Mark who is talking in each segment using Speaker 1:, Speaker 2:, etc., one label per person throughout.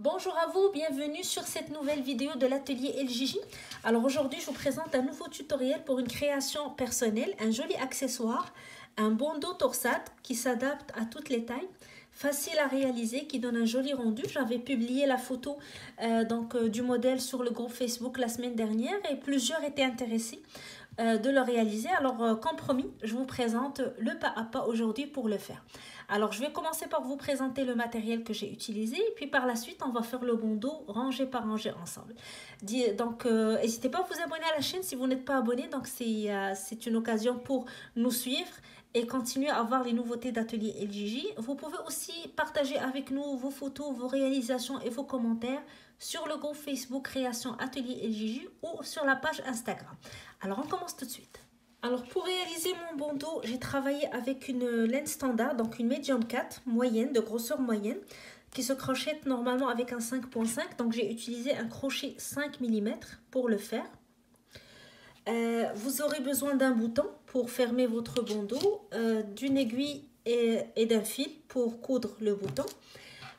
Speaker 1: Bonjour à vous, bienvenue sur cette nouvelle vidéo de l'atelier El Gigi. Alors aujourd'hui, je vous présente un nouveau tutoriel pour une création personnelle, un joli accessoire, un bandeau torsade qui s'adapte à toutes les tailles, facile à réaliser, qui donne un joli rendu. J'avais publié la photo du modèle sur le groupe Facebook la semaine dernière et plusieurs étaient intéressés de le réaliser. Alors, comme promis, je vous présente le pas à pas aujourd'hui pour le faire. Alors, je vais commencer par vous présenter le matériel que j'ai utilisé et puis par la suite, on va faire le bandeau rangé par rangé ensemble. Donc, n'hésitez pas à vous abonner à la chaîne si vous n'êtes pas abonné. Donc, c'est une occasion pour nous suivre et continuer à voir les nouveautés d'Atelier El Gigi. Vous pouvez aussi partager avec nous vos photos, vos réalisations et vos commentaires sur le groupe Facebook Création Atelier El Gigi ou sur la page Instagram. Alors, on commence tout de suite. Alors, pour réaliser mon bandeau, j'ai travaillé avec une laine standard, donc une medium 4 moyenne, de grosseur moyenne, qui se crochette normalement avec un 5.5. Donc, j'ai utilisé un crochet 5 mm pour le faire. Vous aurez besoin d'un bouton pour fermer votre bandeau, d'une aiguille et d'un fil pour coudre le bouton.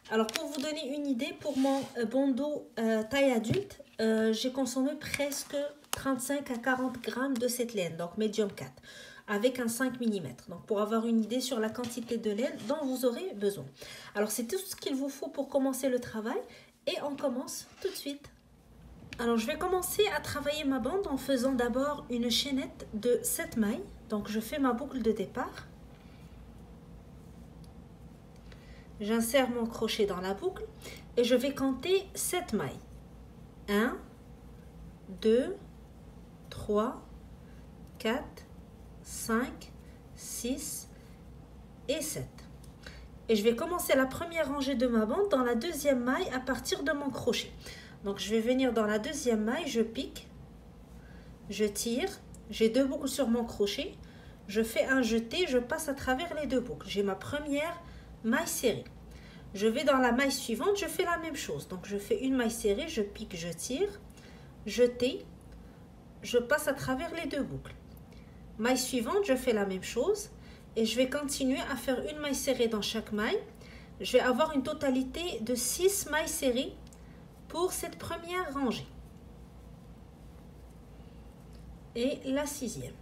Speaker 1: Alors, pour vous donner une idée, pour mon bandeau taille adulte, j'ai consommé presque 35 à 40 grammes de cette laine, donc medium 4, avec un 5 mm. Donc, pour avoir une idée sur la quantité de laine dont vous aurez besoin. Alors, c'est tout ce qu'il vous faut pour commencer le travail et on commence tout de suite. Alors, je vais commencer à travailler ma bande en faisant d'abord une chaînette de 7 mailles. Donc, je fais ma boucle de départ. J'insère mon crochet dans la boucle et je vais compter 7 mailles. 1, 2, 3, 4, 5, 6 et 7. Et je vais commencer la première rangée de ma bande dans la deuxième maille à partir de mon crochet. Donc, je vais venir dans la deuxième maille, je pique, je tire, j'ai 2 boucles sur mon crochet, je fais un jeté, je passe à travers les 2 boucles. J'ai ma première maille serrée. Je vais dans la maille suivante, je fais la même chose. Donc, je fais une maille serrée, je pique, je tire, jeté, je passe à travers les 2 boucles. Maille suivante, je fais la même chose et je vais continuer à faire une maille serrée dans chaque maille. Je vais avoir une totalité de 6 mailles serrées pour cette première rangée. Et la 6e.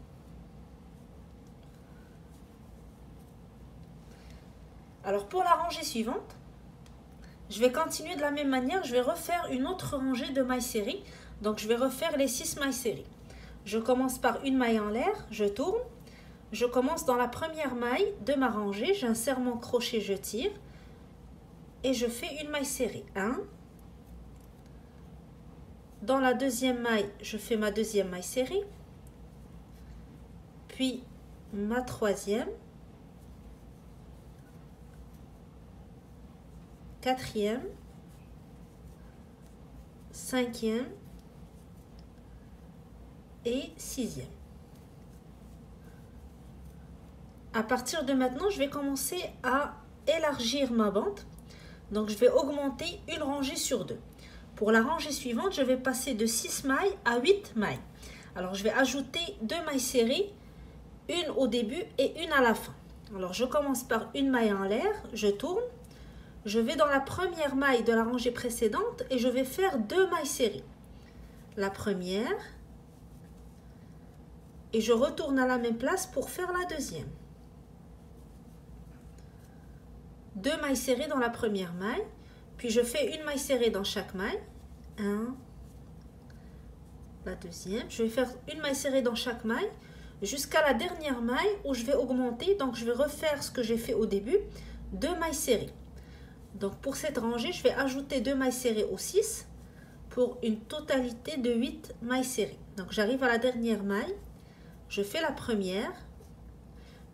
Speaker 1: Alors, pour la rangée suivante, je vais continuer de la même manière. Je vais refaire une autre rangée de mailles serrées. Donc, je vais refaire les 6 mailles serrées. Je commence par une maille en l'air, je tourne. Je commence dans la première maille de ma rangée. J'insère mon crochet, je tire. Et je fais une maille serrée. 1. Dans la deuxième maille, je fais ma deuxième maille serrée. Puis, ma troisième. Quatrième. Cinquième. Et 6e. À partir de maintenant, je vais commencer à élargir ma bande. Donc, je vais augmenter une rangée sur 2. Pour la rangée suivante, je vais passer de 6 mailles à 8 mailles. Alors, je vais ajouter 2 mailles serrées, une au début et une à la fin. Alors, je commence par une maille en l'air, je tourne. Je vais dans la première maille de la rangée précédente et je vais faire 2 mailles serrées. La première. Et je retourne à la même place pour faire la deuxième. 2 mailles serrées dans la première maille. Puis je fais une maille serrée dans chaque maille. 1. La deuxième. Je vais faire une maille serrée dans chaque maille jusqu'à la dernière maille où je vais augmenter. Donc je vais refaire ce que j'ai fait au début. 2 mailles serrées. Donc pour cette rangée, je vais ajouter 2 mailles serrées au 6 pour une totalité de 8 mailles serrées. Donc j'arrive à la dernière maille. Je fais la première,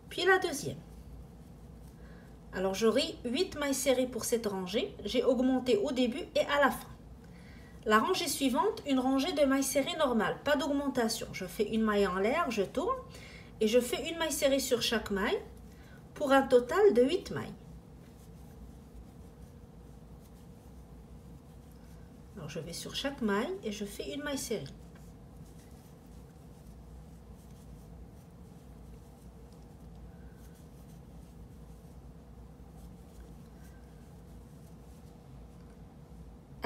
Speaker 1: puis la deuxième. Alors, j'aurai 8 mailles serrées pour cette rangée. J'ai augmenté au début et à la fin. La rangée suivante, une rangée de mailles serrées normales, pas d'augmentation. Je fais une maille en l'air, je tourne et je fais une maille serrée sur chaque maille pour un total de 8 mailles. Alors, je vais sur chaque maille et je fais une maille serrée.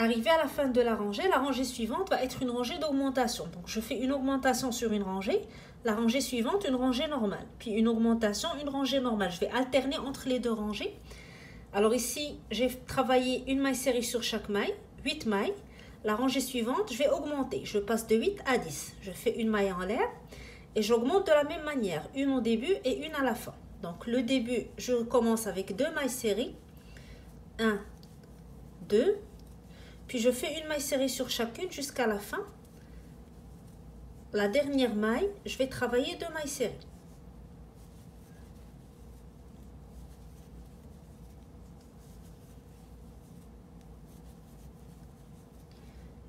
Speaker 1: Arrivé à la fin de la rangée suivante va être une rangée d'augmentation. Donc je fais une augmentation sur une rangée, la rangée suivante, une rangée normale. Puis une augmentation, une rangée normale. Je vais alterner entre les deux rangées. Alors ici, j'ai travaillé une maille serrée sur chaque maille, 8 mailles. La rangée suivante, je vais augmenter. Je passe de 8 à 10. Je fais une maille en l'air et j'augmente de la même manière. Une au début et une à la fin. Donc le début, je commence avec 2 mailles serrées. 1, 2. Puis je fais une maille serrée sur chacune jusqu'à la fin. La dernière maille, je vais travailler 2 mailles serrées.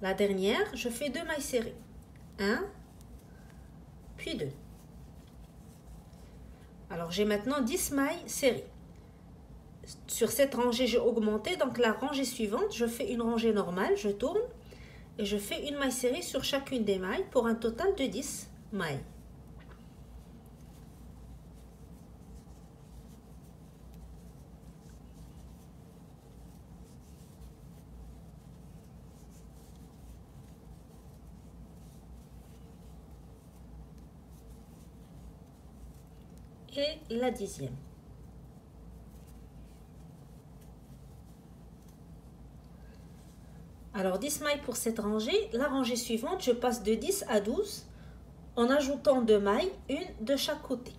Speaker 1: La dernière, je fais 2 mailles serrées. 1, puis 2. Alors j'ai maintenant 10 mailles serrées. Sur cette rangée, j'ai augmenté. Donc la rangée suivante, je fais une rangée normale, je tourne. Et je fais une maille serrée sur chacune des mailles pour un total de 10 mailles. Et la 10e. Alors 10 mailles pour cette rangée. La rangée suivante, je passe de 10 à 12 en ajoutant 2 mailles, une de chaque côté.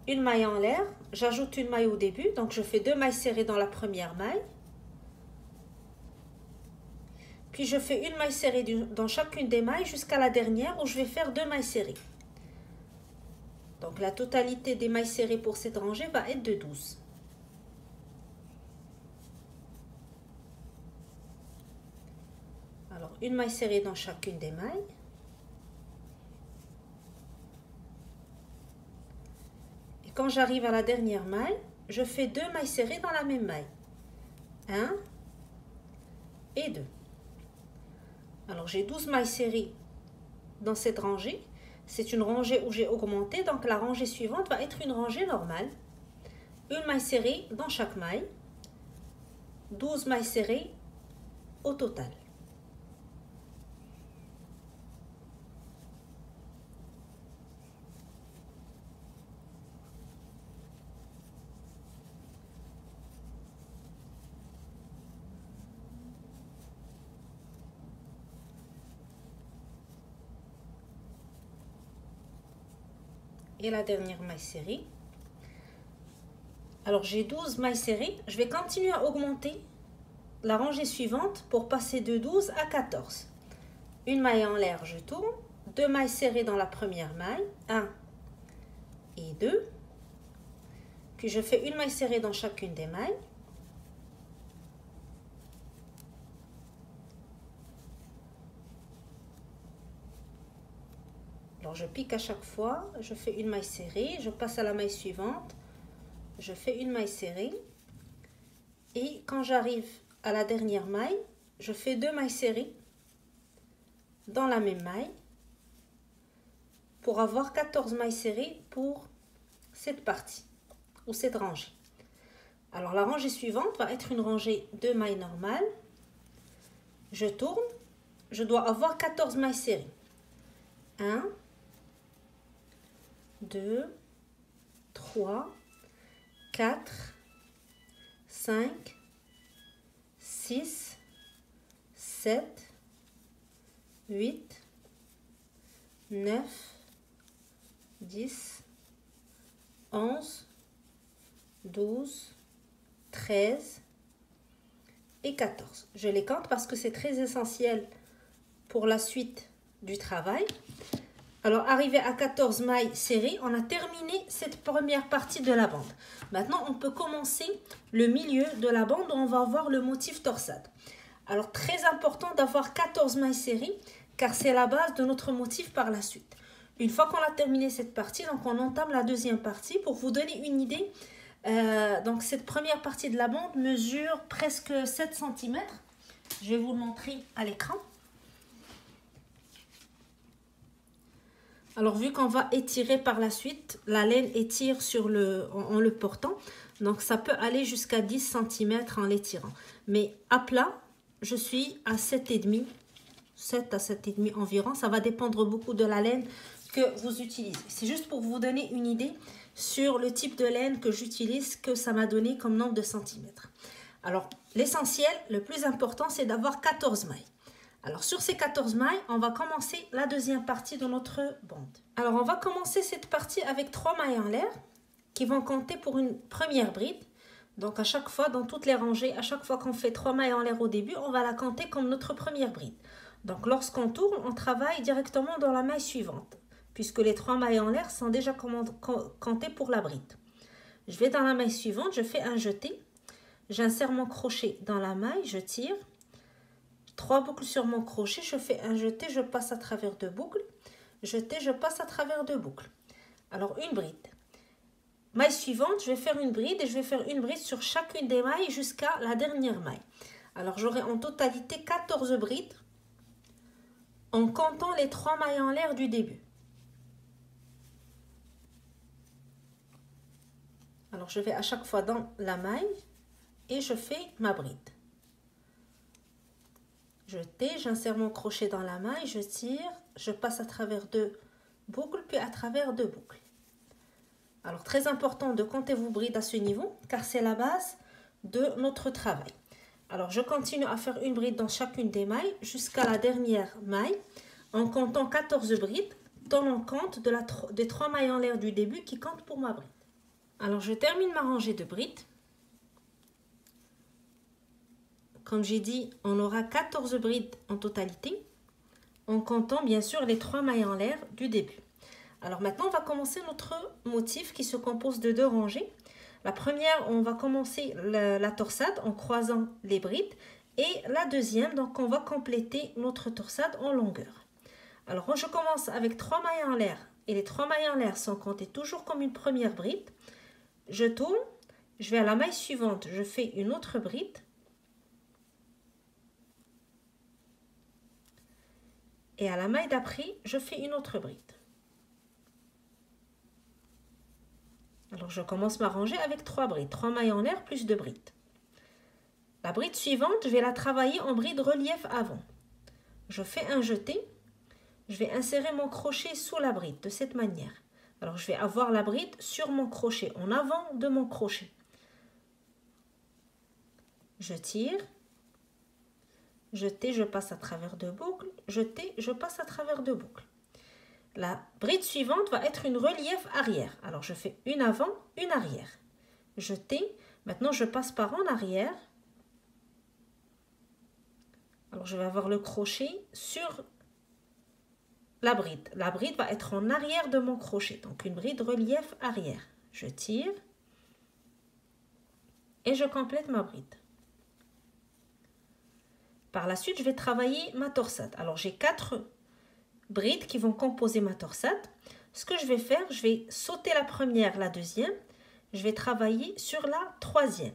Speaker 1: Une maille en l'air, j'ajoute une maille au début, donc je fais 2 mailles serrées dans la première maille. Puis je fais une maille serrée dans chacune des mailles jusqu'à la dernière où je vais faire 2 mailles serrées. Donc la totalité des mailles serrées pour cette rangée va être de 12. Alors une maille serrée dans chacune des mailles. Et quand j'arrive à la dernière maille, je fais 2 mailles serrées dans la même maille. 1 et 2. Alors j'ai 12 mailles serrées dans cette rangée. C'est une rangée où j'ai augmenté, donc la rangée suivante va être une rangée normale. Une maille serrée dans chaque maille. 12 mailles serrées au total. Et la dernière maille serrée. Alors j'ai 12 mailles serrées, je vais continuer à augmenter la rangée suivante pour passer de 12 à 14. Une maille en l'air, je tourne, 2 mailles serrées dans la première maille, 1 et 2. Puis je fais une maille serrée dans chacune des mailles. Alors je pique à chaque fois, je fais une maille serrée, je passe à la maille suivante, je fais une maille serrée et quand j'arrive à la dernière maille, je fais 2 mailles serrées dans la même maille pour avoir 14 mailles serrées pour cette partie ou cette rangée. Alors la rangée suivante va être une rangée de mailles normales. Je tourne, je dois avoir 14 mailles serrées. 1, 2, 3, 4, 5, 6, 7, 8, 9, 10, 11, 12, 13 et 14. Je les compte parce que c'est très essentiel pour la suite du travail. Alors, arrivé à 14 mailles serrées, on a terminé cette première partie de la bande. Maintenant, on peut commencer le milieu de la bande où on va avoir le motif torsade. Alors, très important d'avoir 14 mailles serrées car c'est la base de notre motif par la suite. Une fois qu'on a terminé cette partie, donc on entame la deuxième partie. Pour vous donner une idée, donc cette première partie de la bande mesure presque 7 cm. Je vais vous le montrer à l'écran. Alors, vu qu'on va étirer par la suite, la laine étire en le portant. Donc, ça peut aller jusqu'à 10 cm en l'étirant. Mais à plat, je suis à 7,5, 7 à 7,5 environ. Ça va dépendre beaucoup de la laine que vous utilisez. C'est juste pour vous donner une idée sur le type de laine que j'utilise, que ça m'a donné comme nombre de centimètres. Alors, l'essentiel, le plus important, c'est d'avoir 14 mailles. Alors, sur ces 14 mailles, on va commencer la deuxième partie de notre bande. Alors, on va commencer cette partie avec 3 mailles en l'air qui vont compter pour une première bride. Donc, à chaque fois, dans toutes les rangées, à chaque fois qu'on fait 3 mailles en l'air au début, on va la compter comme notre première bride. Donc, lorsqu'on tourne, on travaille directement dans la maille suivante, puisque les 3 mailles en l'air sont déjà comptées pour la bride. Je vais dans la maille suivante, je fais un jeté, j'insère mon crochet dans la maille, je tire, 3 boucles sur mon crochet, je fais un jeté, je passe à travers 2 boucles, jeté, je passe à travers 2 boucles. Alors une bride. Maille suivante, je vais faire une bride et je vais faire une bride sur chacune des mailles jusqu'à la dernière maille. Alors j'aurai en totalité 14 brides en comptant les 3 mailles en l'air du début. Alors je vais à chaque fois dans la maille et je fais ma bride. Jeté, j'insère mon crochet dans la maille, je tire, je passe à travers 2 boucles puis à travers 2 boucles. Alors très important de compter vos brides à ce niveau car c'est la base de notre travail. Alors je continue à faire une bride dans chacune des mailles jusqu'à la dernière maille en comptant 14 brides, tenant compte des 3 mailles en l'air du début qui comptent pour ma bride. Alors je termine ma rangée de brides. Comme j'ai dit, on aura 14 brides en totalité, en comptant bien sûr les 3 mailles en l'air du début. Alors maintenant, on va commencer notre motif qui se compose de 2 rangées. La première, on va commencer la torsade en croisant les brides. Et la deuxième, donc on va compléter notre torsade en longueur. Alors je commence avec 3 mailles en l'air. Et les 3 mailles en l'air sont comptées toujours comme une première bride. Je tourne, je vais à la maille suivante, je fais une autre bride. Et à la maille d'après, je fais une autre bride. Alors je commence ma rangée avec 3 brides, 3 mailles en l'air plus 2 brides. La bride suivante, je vais la travailler en bride relief avant. Je fais un jeté, je vais insérer mon crochet sous la bride de cette manière. Alors je vais avoir la bride sur mon crochet, en avant de mon crochet. Je tire, jeté, je passe à travers 2 boucles, jeté, je passe à travers 2 boucles. La bride suivante va être une relief arrière. Alors je fais une avant, une arrière. Jeté, maintenant je passe par en arrière. Alors je vais avoir le crochet sur la bride. La bride va être en arrière de mon crochet, donc une bride relief arrière. Je tire et je complète ma bride. Par la suite, je vais travailler ma torsade. Alors j'ai 4 brides qui vont composer ma torsade. Ce que je vais faire, je vais sauter la première, la deuxième. Je vais travailler sur la troisième.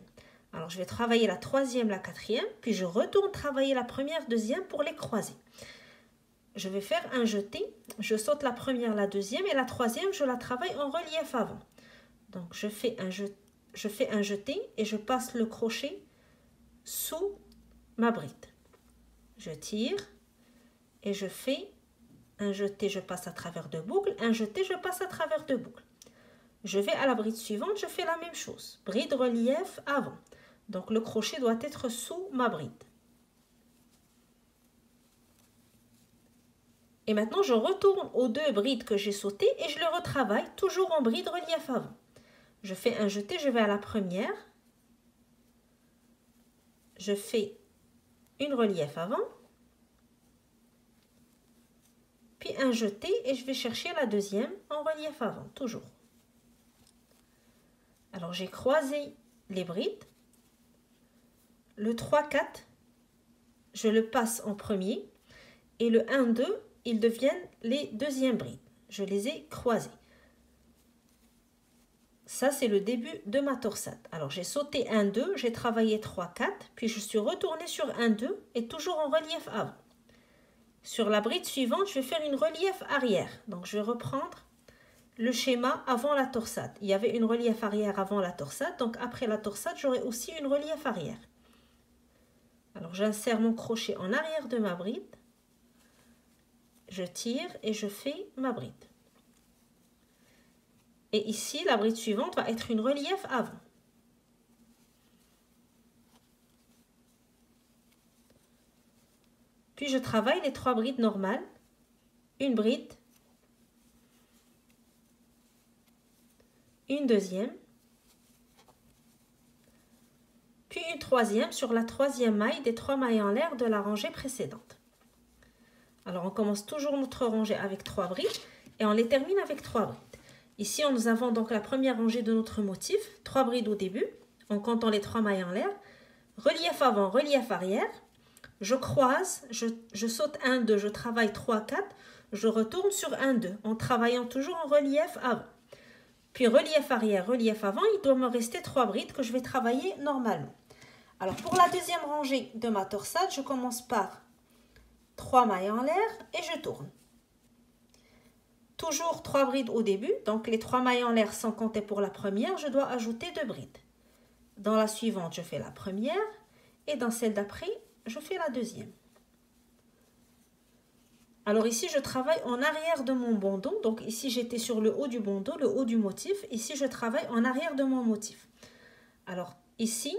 Speaker 1: Alors je vais travailler la troisième, la quatrième, puis je retourne travailler la première, deuxième pour les croiser. Je vais faire un jeté, je saute la première, la deuxième et la troisième, je la travaille en relief avant. Donc je fais un jeté et je passe le crochet sous ma bride. Je tire et je fais un jeté, je passe à travers 2 boucles, un jeté, je passe à travers 2 boucles. Je vais à la bride suivante, je fais la même chose. Bride relief avant. Donc le crochet doit être sous ma bride. Et maintenant, je retourne aux 2 brides que j'ai sautées et je le retravaille toujours en bride relief avant. Je fais un jeté, je vais à la première. Je fais une relief avant. Puis un jeté et je vais chercher la deuxième en relief avant, toujours. Alors j'ai croisé les brides. Le 3-4, je le passe en premier. Et le 1-2, ils deviennent les deuxièmes brides. Je les ai croisés. Ça, c'est le début de ma torsade. Alors j'ai sauté 1-2, j'ai travaillé 3-4, puis je suis retournée sur 1-2 et toujours en relief avant. Sur la bride suivante, je vais faire une relief arrière. Donc je vais reprendre le schéma avant la torsade. Il y avait une relief arrière avant la torsade, donc après la torsade, j'aurai aussi une relief arrière. Alors j'insère mon crochet en arrière de ma bride, je tire et je fais ma bride. Et ici, la bride suivante va être une relief avant. Puis je travaille les 3 brides normales, une bride, une deuxième, puis une troisième sur la 3e maille des 3 mailles en l'air de la rangée précédente. Alors on commence toujours notre rangée avec 3 brides et on les termine avec 3 brides. Ici nous avons donc la première rangée de notre motif, 3 brides au début, en comptant les 3 mailles en l'air, relief avant, relief arrière, je croise, je saute 1, 2, je travaille 3, 4, je retourne sur 1, 2 en travaillant toujours en relief avant. Puis relief arrière, relief avant, il doit me rester 3 brides que je vais travailler normalement. Alors pour la deuxième rangée de ma torsade, je commence par 3 mailles en l'air et je tourne. Toujours 3 brides au début, donc les 3 mailles en l'air sans compter pour la première, je dois ajouter 2 brides. Dans la suivante, je fais la première et dans celle d'après, je fais la deuxième. Alors ici, je travaille en arrière de mon bandeau. Donc ici, j'étais sur le haut du bandeau, le haut du motif. Ici, je travaille en arrière de mon motif. Alors ici,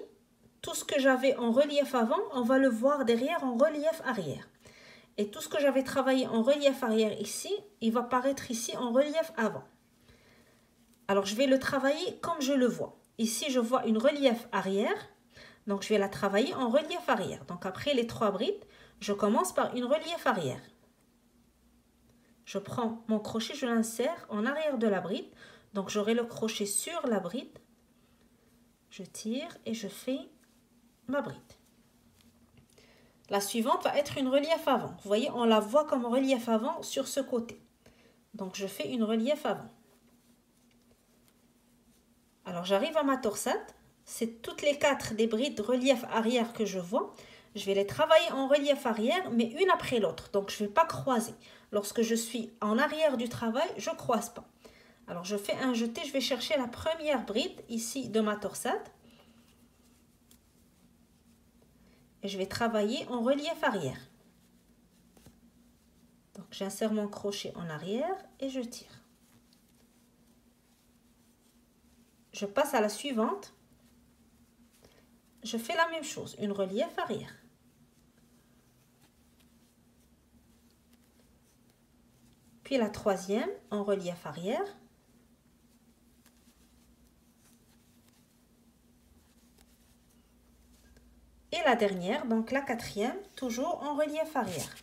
Speaker 1: tout ce que j'avais en relief avant, on va le voir derrière en relief arrière. Et tout ce que j'avais travaillé en relief arrière ici, il va paraître ici en relief avant. Alors je vais le travailler comme je le vois. Ici, je vois une relief arrière. Donc je vais la travailler en relief arrière. Donc après les 3 brides, je commence par une relief arrière. Je prends mon crochet, je l'insère en arrière de la bride. Donc j'aurai le crochet sur la bride. Je tire et je fais ma bride. La suivante va être une relief avant. Vous voyez, on la voit comme relief avant sur ce côté. Donc je fais une relief avant. Alors j'arrive à ma torsade. C'est toutes les 4 des brides relief arrière que je vois. Je vais les travailler en relief arrière, mais une après l'autre. Donc, je ne vais pas croiser. Lorsque je suis en arrière du travail, je ne croise pas. Alors, je fais un jeté. Je vais chercher la première bride ici de ma torsade. Et je vais travailler en relief arrière. Donc, j'insère mon crochet en arrière et je tire. Je passe à la suivante. Je fais la même chose, une relief arrière. Puis la troisième en relief arrière. Et la dernière, donc la quatrième, toujours en relief arrière.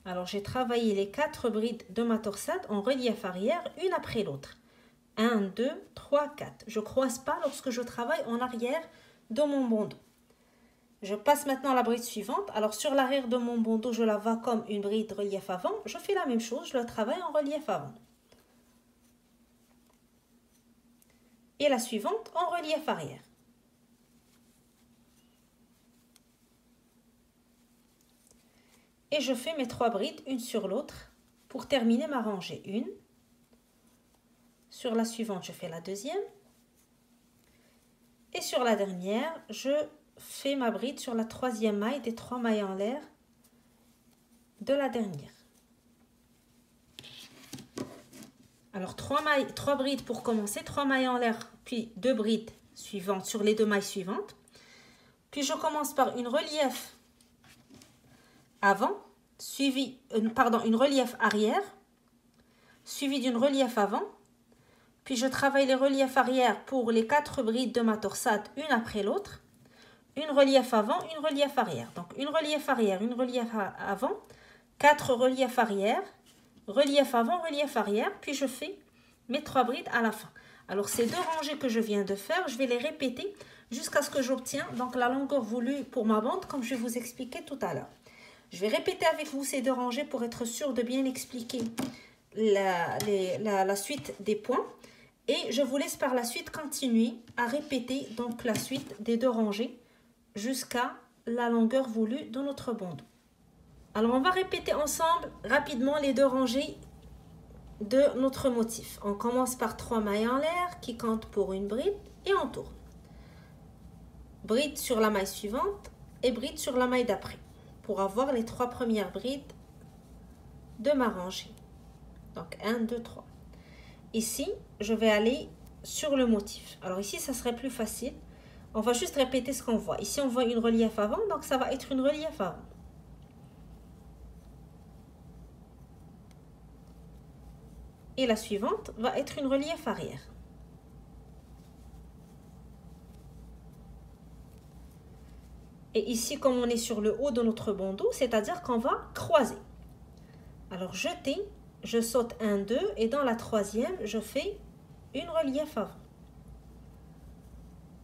Speaker 1: Alors, j'ai travaillé les 4 brides de ma torsade en relief arrière, une après l'autre. 1, 2, 3, 4. Je ne croise pas lorsque je travaille en arrière de mon bandeau. Je passe maintenant à la bride suivante. Alors, sur l'arrière de mon bandeau, je la vois comme une bride relief avant. Je fais la même chose, je la travaille en relief avant. Et la suivante en relief arrière. Et je fais mes 3 brides, une sur l'autre, pour terminer ma rangée. Une. Sur la suivante, je fais la deuxième. Et sur la dernière, je fais ma bride sur la 3e maille des 3 mailles en l'air de la dernière. Alors, 3 brides pour commencer, 3 mailles en l'air, puis 2 brides suivantes sur les 2 mailles suivantes. Puis, je commence par une relief avant, une relief arrière, suivie d'une relief avant. Puis je travaille les reliefs arrière pour les 4 brides de ma torsade, une après l'autre. Une relief avant, une relief arrière. Donc une relief arrière, une relief avant, 4 reliefs arrière, relief avant, relief arrière. Puis je fais mes 3 brides à la fin. Alors ces 2 rangées que je viens de faire, je vais les répéter jusqu'à ce que j'obtienne donc la longueur voulue pour ma bande, comme je vais vous expliquer tout à l'heure. Je vais répéter avec vous ces 2 rangées pour être sûr de bien expliquer la suite des points. Et je vous laisse par la suite continuer à répéter donc la suite des 2 rangées jusqu'à la longueur voulue de notre bandeau. Alors on va répéter ensemble rapidement les 2 rangées de notre motif. On commence par 3 mailles en l'air qui comptent pour une bride et on tourne. Bride sur la maille suivante et bride sur la maille d'après pour avoir les 3 premières brides de ma rangée. Donc 1, 2, 3. Ici, je vais aller sur le motif. Alors ici, ça serait plus facile. On va juste répéter ce qu'on voit. Ici, on voit une relief avant, donc ça va être une relief avant. Et la suivante va être une relief arrière. Et ici, comme on est sur le haut de notre bandeau, c'est-à-dire qu'on va croiser. Alors, jeter, je saute 1, 2, et dans la troisième, je fais une relief avant.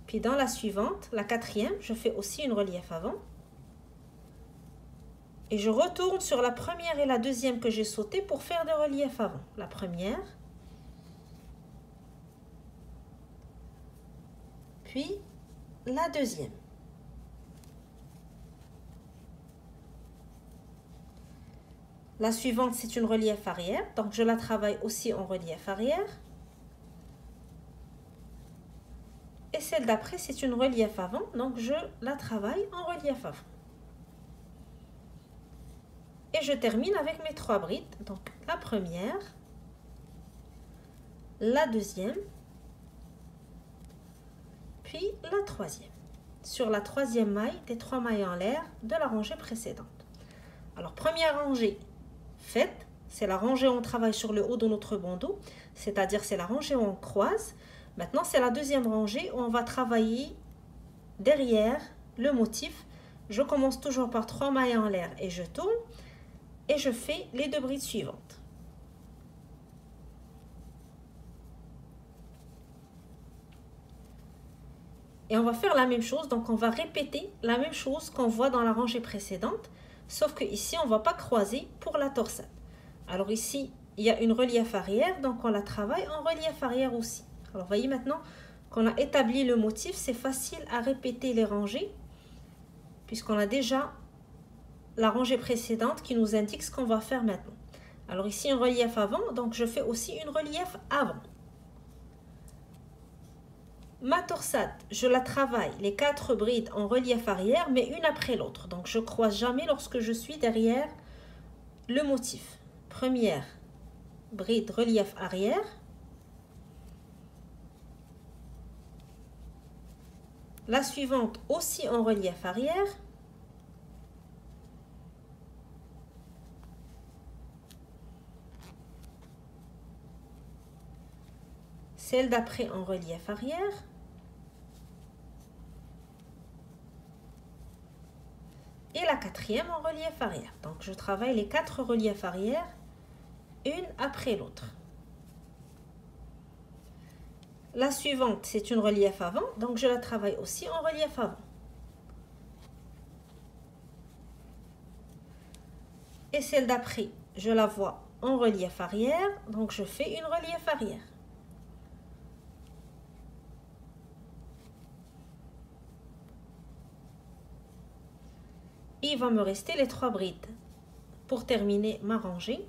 Speaker 1: Puis dans la suivante, la quatrième, je fais aussi une relief avant. Et je retourne sur la première et la deuxième que j'ai sautées pour faire des reliefs avant. La première, puis la deuxième. La suivante, c'est une relief arrière, donc je la travaille aussi en relief arrière. Et celle d'après, c'est une relief avant, donc je la travaille en relief avant. Et je termine avec mes 3 brides. Donc la première, la deuxième, puis la troisième. Sur la troisième maille des 3 mailles en l'air de la rangée précédente. Alors première rangée faite, c'est la rangée où on travaille sur le haut de notre bandeau, c'est-à-dire c'est la rangée où on croise. Maintenant c'est la deuxième rangée où on va travailler derrière le motif. Je commence toujours par 3 mailles en l'air et je tourne. Et je fais les 2 brides suivantes. Et on va faire la même chose, donc on va répéter la même chose qu'on voit dans la rangée précédente, sauf que ici on ne va pas croiser pour la torsade. Alors ici, il y a une relief arrière, donc on la travaille en relief arrière aussi. Alors voyez maintenant qu'on a établi le motif, c'est facile à répéter les rangées, puisqu'on a déjà la rangée précédente qui nous indique ce qu'on va faire maintenant. Alors ici, un relief avant, donc je fais aussi une relief avant. Ma torsade, je la travaille, les 4 brides en relief arrière, mais une après l'autre. Donc je ne croise jamais lorsque je suis derrière le motif. Première bride relief arrière. La suivante aussi en relief arrière. Celle d'après en relief arrière. Et la quatrième en relief arrière. Donc je travaille les 4 reliefs arrière, une après l'autre. La suivante, c'est une relief avant, donc je la travaille aussi en relief avant. Et celle d'après, je la vois en relief arrière, donc je fais une relief arrière. Il va me rester les 3 brides pour terminer ma rangée.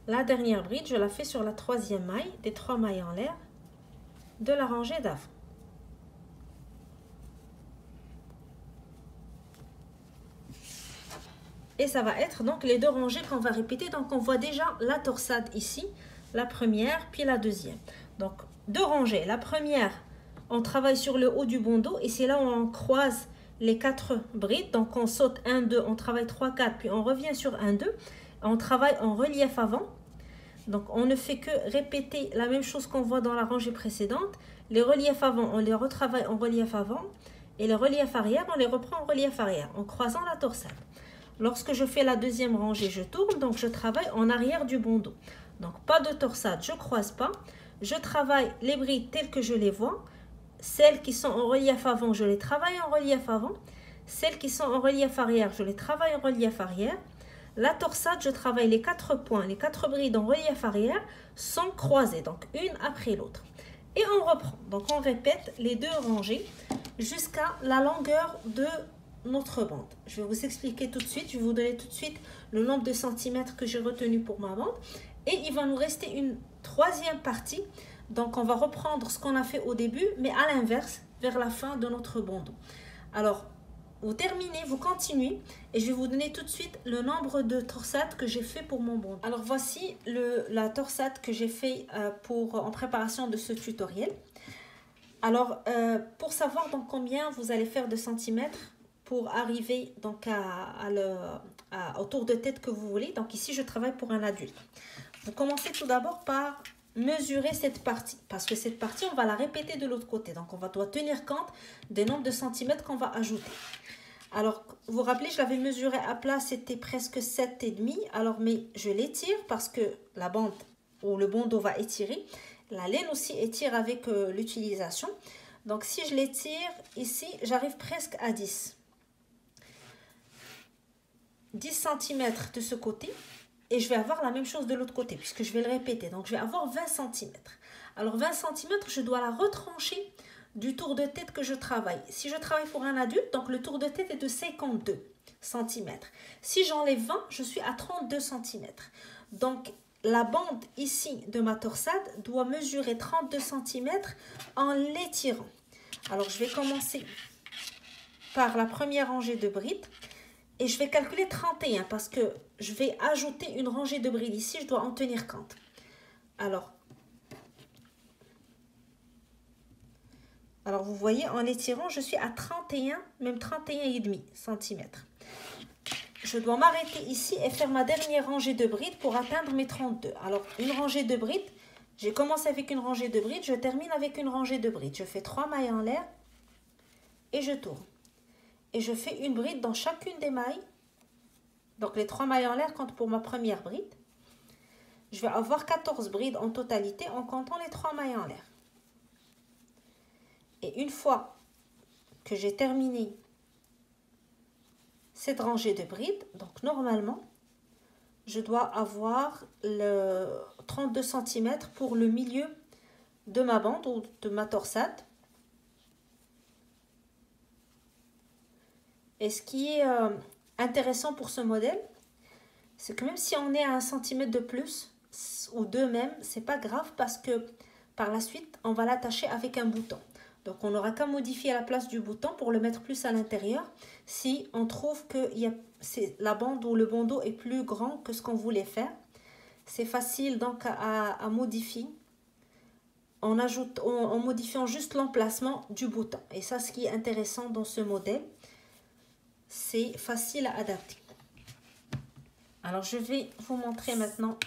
Speaker 1: La dernière bride, je la fais sur la troisième maille des 3 mailles en l'air de la rangée d'avant. Et ça va être donc les 2 rangées qu'on va répéter. Donc on voit déjà la torsade ici, la première puis la deuxième. Donc 2 rangées. La première, on travaille sur le haut du bandeau et c'est là où on croise les 4 brides. Donc on saute 1, 2, on travaille 3, 4, puis on revient sur 1, 2. On travaille en relief avant. Donc on ne fait que répéter la même chose qu'on voit dans la rangée précédente. Les reliefs avant, on les retravaille en relief avant. Et les reliefs arrière, on les reprend en relief arrière, en croisant la torsade. Lorsque je fais la deuxième rangée, je tourne, donc je travaille en arrière du bandeau. Donc pas de torsade, je ne croise pas. Je travaille les brides telles que je les vois. Celles qui sont en relief avant, je les travaille en relief avant. Celles qui sont en relief arrière, je les travaille en relief arrière. La torsade, je travaille les 4 points, les 4 brides en relief arrière sans croiser, donc une après l'autre. Et on reprend. Donc on répète les 2 rangées jusqu'à la longueur de notre bande. Je vais vous expliquer tout de suite, je vais vous donner tout de suite le nombre de centimètres que j'ai retenu pour ma bande. Et il va nous rester une troisième partie. Donc on va reprendre ce qu'on a fait au début, mais à l'inverse, vers la fin de notre bandeau. Alors, vous terminez, vous continuez et je vais vous donner tout de suite le nombre de torsades que j'ai fait pour mon bandeau. Alors voici la torsade que j'ai fait en préparation de ce tutoriel. Alors pour savoir donc combien vous allez faire de centimètres pour arriver donc au tour de tête que vous voulez. Donc ici je travaille pour un adulte. Vous commencez tout d'abord par mesurer cette partie, parce que cette partie on va la répéter de l'autre côté, donc doit tenir compte des nombres de centimètres qu'on va ajouter. Alors vous vous rappelez, je l'avais mesuré à plat, c'était presque 7,5. Alors mais je l'étire parce que la bande ou le bandeau va étirer, la laine aussi étire avec l'utilisation. Donc si je l'étire ici, j'arrive presque à 10 cm de ce côté. Et je vais avoir la même chose de l'autre côté, puisque je vais le répéter. Donc, je vais avoir 20 cm. Alors, 20 cm, je dois la retrancher du tour de tête que je travaille. Si je travaille pour un adulte, donc le tour de tête est de 52 cm. Si j'enlève 20, je suis à 32 cm. Donc, la bande ici de ma torsade doit mesurer 32 cm en l'étirant. Alors, je vais commencer par la première rangée de brides. Et je vais calculer 31 parce que je vais ajouter une rangée de brides ici, je dois en tenir compte. Alors vous voyez, en l'étirant, je suis à 31, même 31,5 cm. Je dois m'arrêter ici et faire ma dernière rangée de brides pour atteindre mes 32. Alors, une rangée de brides, j'ai commencé avec une rangée de brides, je termine avec une rangée de brides. Je fais 3 mailles en l'air et je tourne. Et je fais une bride dans chacune des mailles. Donc les 3 mailles en l'air comptent pour ma première bride. Je vais avoir 14 brides en totalité en comptant les 3 mailles en l'air. Et une fois que j'ai terminé cette rangée de brides, donc normalement, je dois avoir le 32 cm pour le milieu de ma bande ou de ma torsade. Et ce qui est intéressant pour ce modèle, c'est que même si on est à 1 cm de plus ou 2 même, c'est pas grave parce que par la suite, on va l'attacher avec un bouton. Donc on n'aura qu'à modifier la place du bouton pour le mettre plus à l'intérieur si on trouve que la bande ou le bandeau est plus grand que ce qu'on voulait faire. C'est facile donc à modifier en modifiant juste l'emplacement du bouton. Et ça, ce qui est intéressant dans ce modèle, c'est facile à adapter. Alors, je vais vous montrer maintenant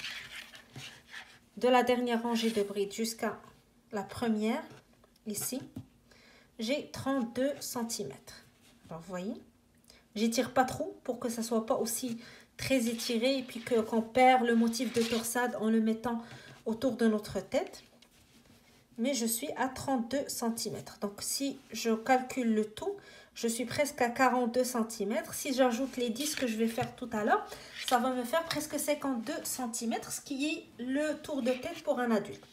Speaker 1: de la dernière rangée de brides jusqu'à la première. Ici, j'ai 32 cm. Alors, vous voyez, j'étire pas trop pour que ça soit pas aussi très étiré et puis qu'on perd le motif de torsade en le mettant autour de notre tête. Mais je suis à 32 cm. Donc, si je calcule le tout, je suis presque à 42 cm. Si j'ajoute les 10 que je vais faire tout à l'heure, ça va me faire presque 52 cm, ce qui est le tour de tête pour un adulte.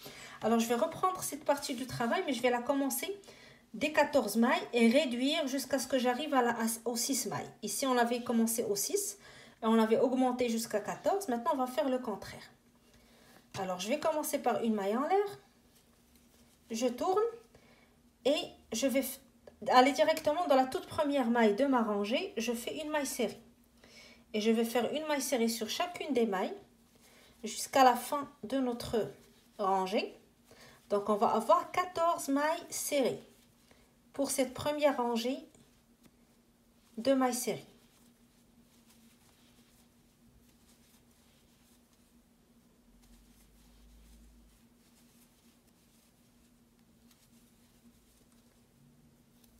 Speaker 1: Alors, je vais reprendre cette partie du travail, mais je vais la commencer dès 14 mailles et réduire jusqu'à ce que j'arrive aux 6 mailles. Ici, on avait commencé aux 6 et on avait augmenté jusqu'à 14. Maintenant, on va faire le contraire. Alors, je vais commencer par une maille en l'air. Je tourne et je vais aller directement dans la toute première maille de ma rangée. Je fais une maille serrée. Et je vais faire une maille serrée sur chacune des mailles jusqu'à la fin de notre rangée. Donc, on va avoir 14 mailles serrées pour cette première rangée de mailles serrées.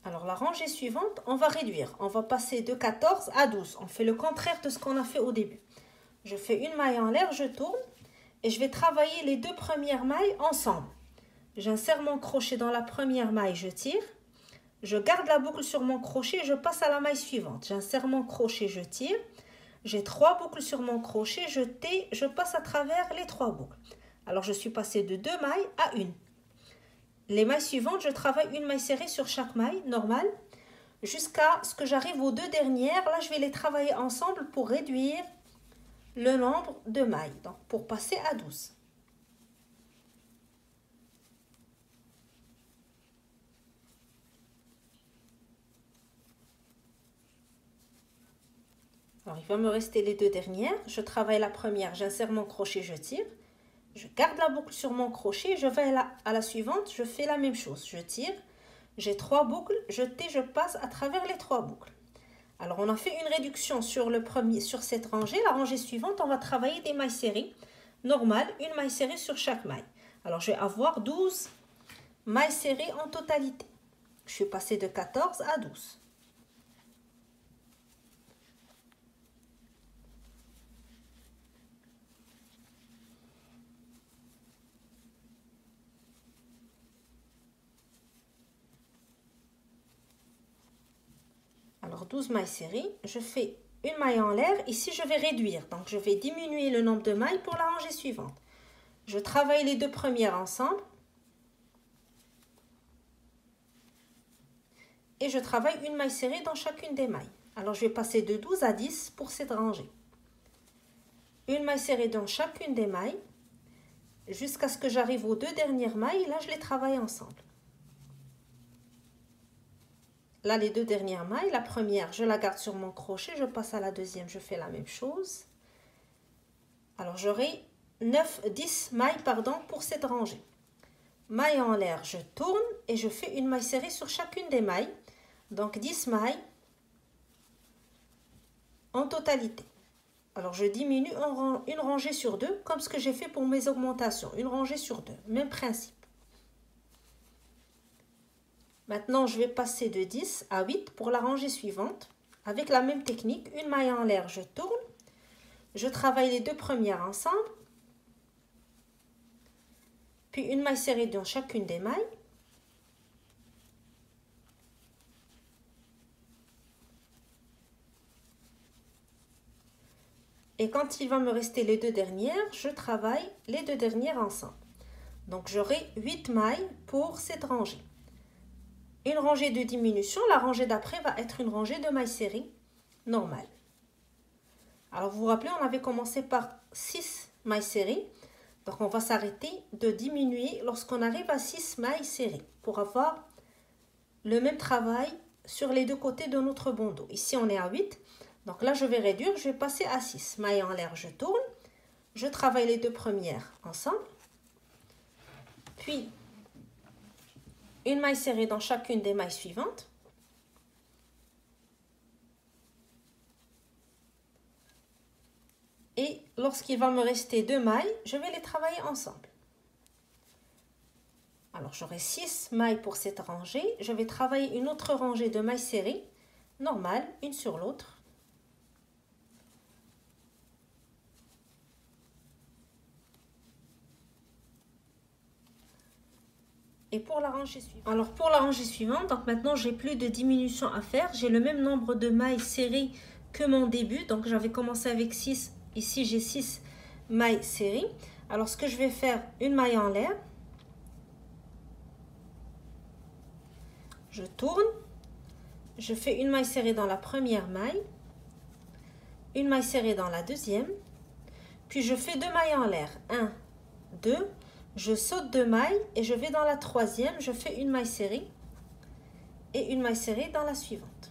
Speaker 1: Alors, la rangée suivante, on va réduire. On va passer de 14 à 12. On fait le contraire de ce qu'on a fait au début. Je fais une maille en l'air, je tourne et je vais travailler les deux premières mailles ensemble. J'insère mon crochet dans la première maille, je tire. Je garde la boucle sur mon crochet, je passe à la maille suivante. J'insère mon crochet, je tire. J'ai 3 boucles sur mon crochet, je passe à travers les 3 boucles. Alors, je suis passée de 2 mailles à 1. Les mailles suivantes, je travaille une maille serrée sur chaque maille, normale. jusqu'à ce que j'arrive aux deux dernières. Là, je vais les travailler ensemble pour réduire le nombre de mailles, donc pour passer à 12. Alors, il va me rester les deux dernières. Je travaille la première, j'insère mon crochet, je tire. Je garde la boucle sur mon crochet, je vais à la suivante, je fais la même chose. Je tire, j'ai 3 boucles, je passe à travers les 3 boucles. Alors, on a fait une réduction sur cette rangée. La rangée suivante, on va travailler des mailles serrées normales, une maille serrée sur chaque maille. Alors, je vais avoir 12 mailles serrées en totalité. Je suis passée de 14 à 12. Alors, 12 mailles serrées, je fais une maille en l'air. Ici, je vais réduire. Donc, je vais diminuer le nombre de mailles pour la rangée suivante. Je travaille les deux premières ensemble. Et je travaille une maille serrée dans chacune des mailles. Alors, je vais passer de 12 à 10 pour cette rangée. Une maille serrée dans chacune des mailles. Jusqu'à ce que j'arrive aux deux dernières mailles. Là, je les travaille ensemble. Là, les deux dernières mailles, la première, je la garde sur mon crochet, je passe à la deuxième, je fais la même chose. Alors, j'aurai 10 mailles pour cette rangée. Maille en l'air, je tourne et je fais une maille serrée sur chacune des mailles. Donc, 10 mailles en totalité. Alors, je diminue une rangée sur deux, comme ce que j'ai fait pour mes augmentations. Une rangée sur deux, même principe. Maintenant, je vais passer de 10 à 8 pour la rangée suivante. Avec la même technique, une maille en l'air, je tourne. Je travaille les deux premières ensemble. Puis une maille serrée dans chacune des mailles. Et quand il va me rester les deux dernières, je travaille les deux dernières ensemble. Donc, j'aurai 8 mailles pour cette rangée. Une rangée de diminution, la rangée d'après va être une rangée de mailles serrées normale. Alors, vous vous rappelez, on avait commencé par 6 mailles serrées. Donc, on va s'arrêter de diminuer lorsqu'on arrive à 6 mailles serrées pour avoir le même travail sur les deux côtés de notre bandeau. Ici, on est à 8. Donc là, je vais réduire, je vais passer à 6. Maille en l'air, je tourne. Je travaille les deux premières ensemble. Puis, une maille serrée dans chacune des mailles suivantes. Et lorsqu'il va me rester 2 mailles, je vais les travailler ensemble. Alors, j'aurai 6 mailles pour cette rangée. Je vais travailler une autre rangée de mailles serrées, normales, une sur l'autre. Et pour la rangée suivante. Alors, pour la rangée suivante, donc maintenant, j'ai plus de diminution à faire. J'ai le même nombre de mailles serrées que mon début. Donc, j'avais commencé avec 6. Ici, j'ai 6 mailles serrées. Alors, ce que je vais faire, une maille en l'air. Je tourne. Je fais une maille serrée dans la première maille. Une maille serrée dans la deuxième. Puis, je fais 2 mailles en l'air. 1, 2. Je saute 2 mailles et je vais dans la troisième. Je fais une maille serrée et une maille serrée dans la suivante.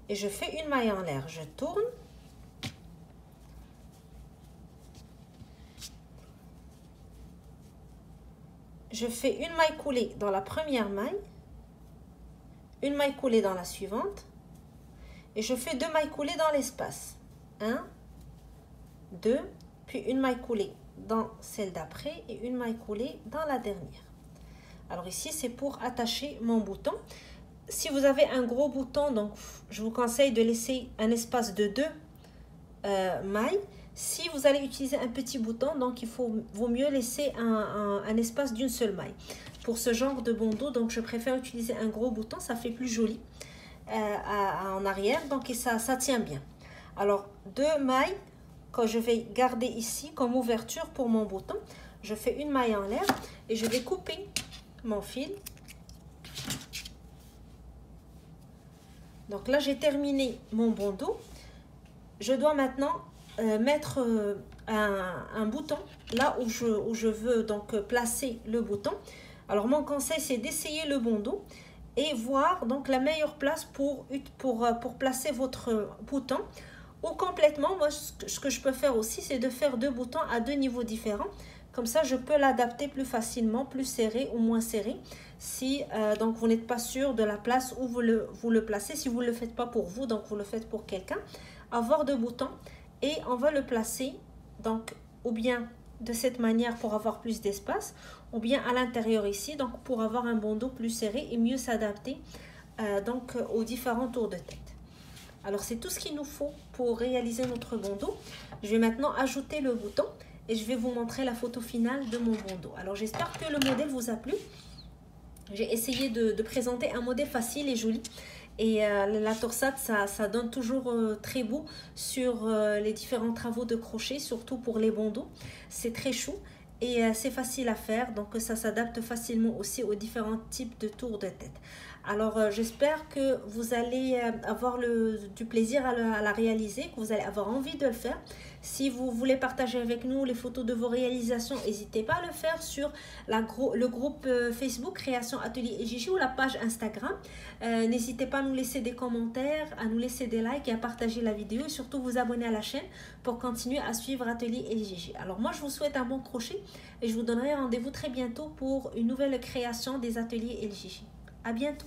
Speaker 1: Et je fais une maille en l'air. Je tourne. Je fais une maille coulée dans la première maille, une maille coulée dans la suivante et je fais 2 mailles coulées dans l'espace. 1, 2, puis une maille coulée dans celle d'après et une maille coulée dans la dernière. Alors ici, c'est pour attacher mon bouton. Si vous avez un gros bouton, donc je vous conseille de laisser un espace de 2 mailles. Si vous allez utiliser un petit bouton, donc vaut mieux laisser un espace d'une seule maille. Pour ce genre de bandeau, donc je préfère utiliser un gros bouton, ça fait plus joli en arrière, donc et ça tient bien. Alors 2 mailles que je vais garder ici comme ouverture pour mon bouton. Je fais une maille en l'air et je vais couper mon fil. Donc là, j'ai terminé mon bandeau. Je dois maintenant mettre un bouton là où je veux donc placer le bouton. Alors mon conseil, c'est d'essayer le bandeau et voir donc la meilleure place pour placer votre bouton. Ou complètement, moi ce que je peux faire aussi, c'est de faire deux boutons à deux niveaux différents. Comme ça, je peux l'adapter plus facilement, plus serré ou moins serré. Si donc vous n'êtes pas sûr de la place où vous le placez, si vous ne le faites pas pour vous, donc vous le faites pour quelqu'un. Avoir deux boutons et on va le placer donc ou bien de cette manière pour avoir plus d'espace, ou bien à l'intérieur ici, donc pour avoir un bandeau plus serré et mieux s'adapter donc aux différents tours de tête. Alors c'est tout ce qu'il nous faut pour réaliser notre bandeau. Je vais maintenant ajouter le bouton et je vais vous montrer la photo finale de mon bandeau. Alors j'espère que le modèle vous a plu. J'ai essayé de présenter un modèle facile et joli. Et la torsade, ça donne toujours très beau sur les différents travaux de crochet, surtout pour les bandeaux. C'est très chou et c'est facile à faire, donc ça s'adapte facilement aussi aux différents types de tours de tête. Alors j'espère que vous allez avoir du plaisir à la réaliser, que vous allez avoir envie de le faire. Si vous voulez partager avec nous les photos de vos réalisations, n'hésitez pas à le faire sur le groupe Facebook Création Atelier El Gigi ou la page Instagram. N'hésitez pas à nous laisser des commentaires, à nous laisser des likes et à partager la vidéo et surtout vous abonner à la chaîne pour continuer à suivre Atelier El Gigi. Alors moi je vous souhaite un bon crochet et je vous donnerai rendez-vous très bientôt pour une nouvelle création des Ateliers El Gigi. À bientôt.